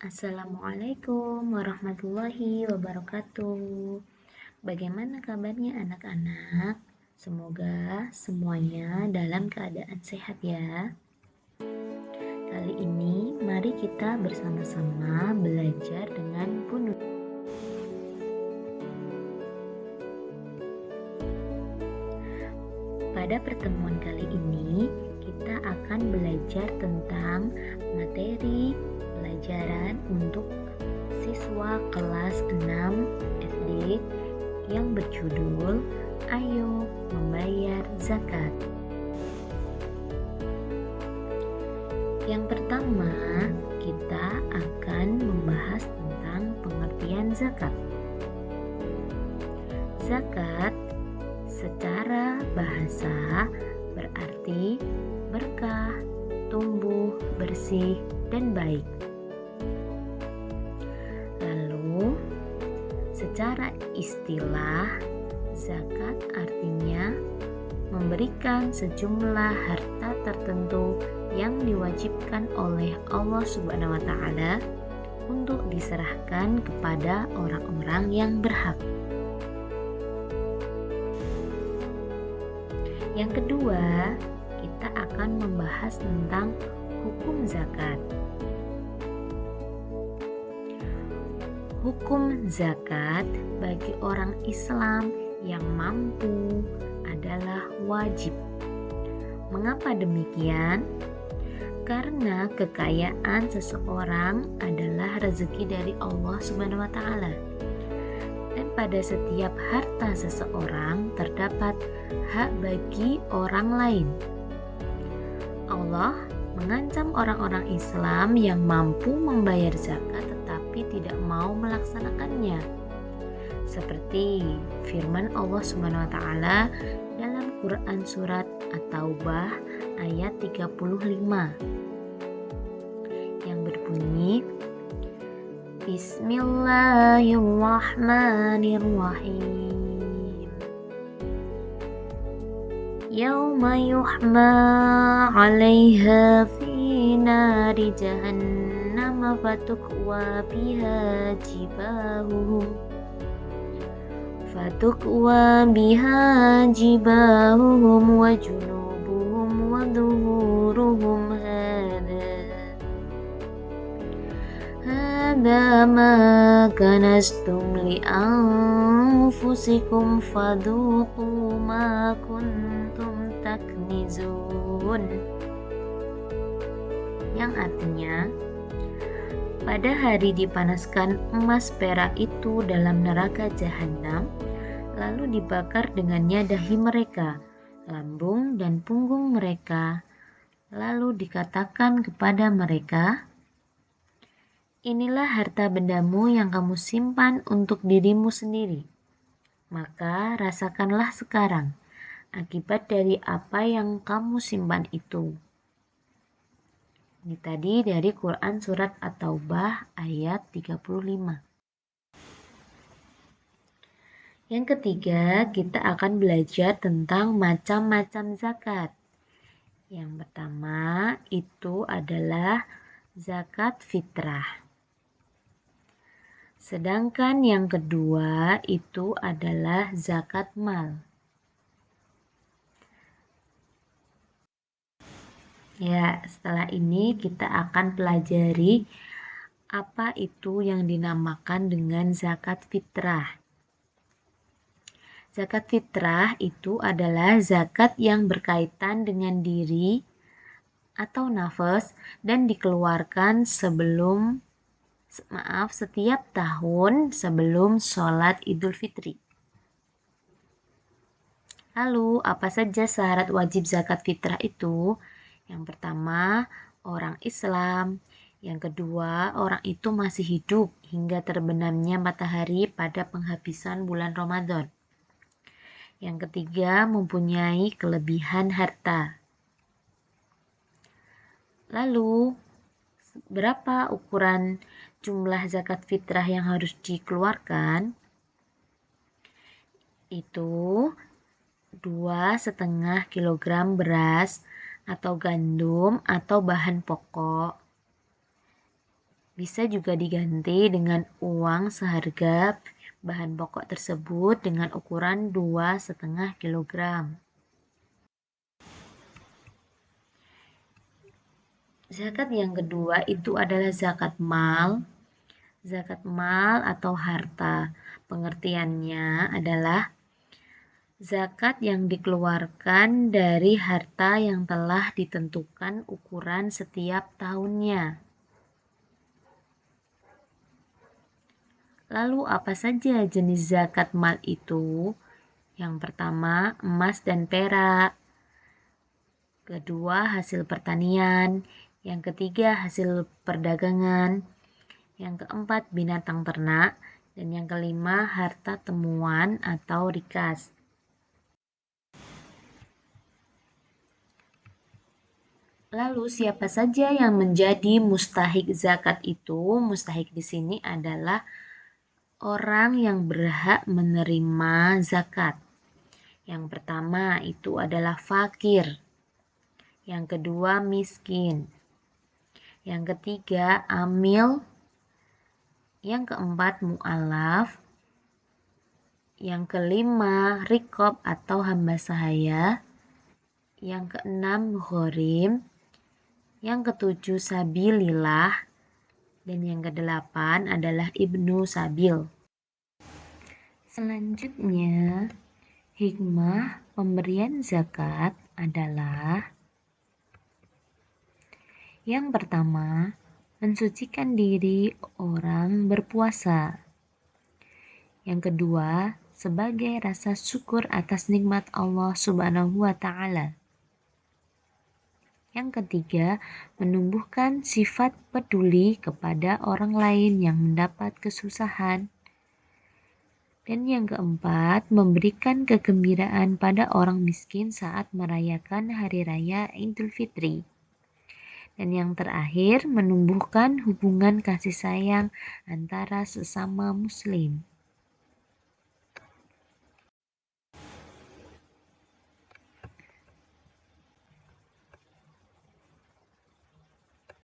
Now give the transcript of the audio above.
Assalamualaikum warahmatullahi wabarakatuh. Bagaimana kabarnya anak-anak? Semoga semuanya dalam keadaan sehat ya. Kali ini mari kita bersama-sama belajar dengan Bu Nur. Pada pertemuan kali ini kita akan belajar tentang materi pelajaran untuk siswa kelas 6 SD yang berjudul Ayo Membayar Zakat. Yang pertama, kita akan membahas tentang pengertian zakat. Zakat secara bahasa berarti berkah, tumbuh, bersih, dan baik. Lalu, secara istilah, zakat artinya memberikan sejumlah harta tertentu yang diwajibkan oleh Allah Subhanahu wa Ta'ala untuk diserahkan kepada orang-orang yang berhak. Yang kedua, kita akan membahas tentang hukum zakat. Hukum zakat bagi orang Islam yang mampu adalah wajib. Mengapa demikian? Karena kekayaan seseorang adalah rezeki dari Allah Subhanahu wa Ta'ala. Dan pada setiap harta seseorang terdapat hak bagi orang lain. Allah mengancam orang-orang Islam yang mampu membayar zakat tetapi tidak mau melaksanakannya. Seperti firman Allah Subhanahu wa Ta'ala dalam Quran surat At-Taubah ayat 35 yang berbunyi, Bismillahirrahmanirrahim. Yauma yuhma 'alaiha fi nari jahannam fatukwa biha jibahuhum wa junubuhum wa dhuhuruhum Hada ma kanastum li anfusikum fadhuqu ma kuntum taknizun. Yang artinya, pada hari dipanaskan emas perak itu dalam neraka jahanam, lalu dibakar dengannya dahi mereka, lambung dan punggung mereka, lalu dikatakan kepada mereka, inilah harta bendamu yang kamu simpan untuk dirimu sendiri. Maka rasakanlah sekarang akibat dari apa yang kamu simpan itu. Ini tadi dari Quran surat At-Taubah ayat 35. Yang ketiga, kita akan belajar tentang macam-macam zakat. Yang pertama itu adalah zakat fitrah. Sedangkan yang kedua itu adalah zakat mal. Ya, setelah ini kita akan pelajari apa itu yang dinamakan dengan zakat fitrah. Zakat fitrah itu adalah zakat yang berkaitan dengan diri atau nafas dan dikeluarkan setiap tahun sebelum sholat Idul Fitri. Lalu, apa saja syarat wajib zakat fitrah itu? Yang pertama, orang Islam. Yang kedua, orang itu masih hidup hingga terbenamnya matahari pada penghabisan bulan Ramadan. Yang ketiga, mempunyai kelebihan harta. Lalu, berapa ukuran jumlah zakat fitrah yang harus dikeluarkan? Itu 2,5 kilogram beras atau gandum atau bahan pokok, Bisa juga diganti dengan uang seharga bahan pokok tersebut dengan ukuran 2,5 kilogram. Zakat yang kedua itu adalah zakat mal. Zakat mal atau harta. Pengertiannya adalah zakat yang dikeluarkan dari harta yang telah ditentukan ukuran setiap tahunnya. Lalu apa saja jenis zakat mal itu? Yang pertama, emas dan perak. Kedua, hasil pertanian. Yang ketiga, hasil perdagangan. Yang keempat, binatang ternak. Dan yang kelima, harta temuan atau rikas. Lalu siapa saja yang menjadi mustahik zakat itu? Mustahik di sini adalah orang yang berhak menerima zakat. Yang pertama itu adalah fakir. Yang kedua miskin. Yang ketiga amil. Yang keempat mu'alaf. Yang kelima rikob atau hamba sahaya. Yang keenam ghorim. Yang ketujuh sabilillah. Dan yang kedelapan adalah ibnu sabil. Selanjutnya, hikmah pemberian zakat adalah yang pertama, mensucikan diri orang berpuasa. Yang kedua, sebagai rasa syukur atas nikmat Allah Subhanahu wa Ta'ala. Yang ketiga, menumbuhkan sifat peduli kepada orang lain yang mendapat kesusahan. Dan yang keempat, memberikan kegembiraan pada orang miskin saat merayakan Hari Raya Idul Fitri. Dan yang terakhir, menumbuhkan hubungan kasih sayang antara sesama muslim.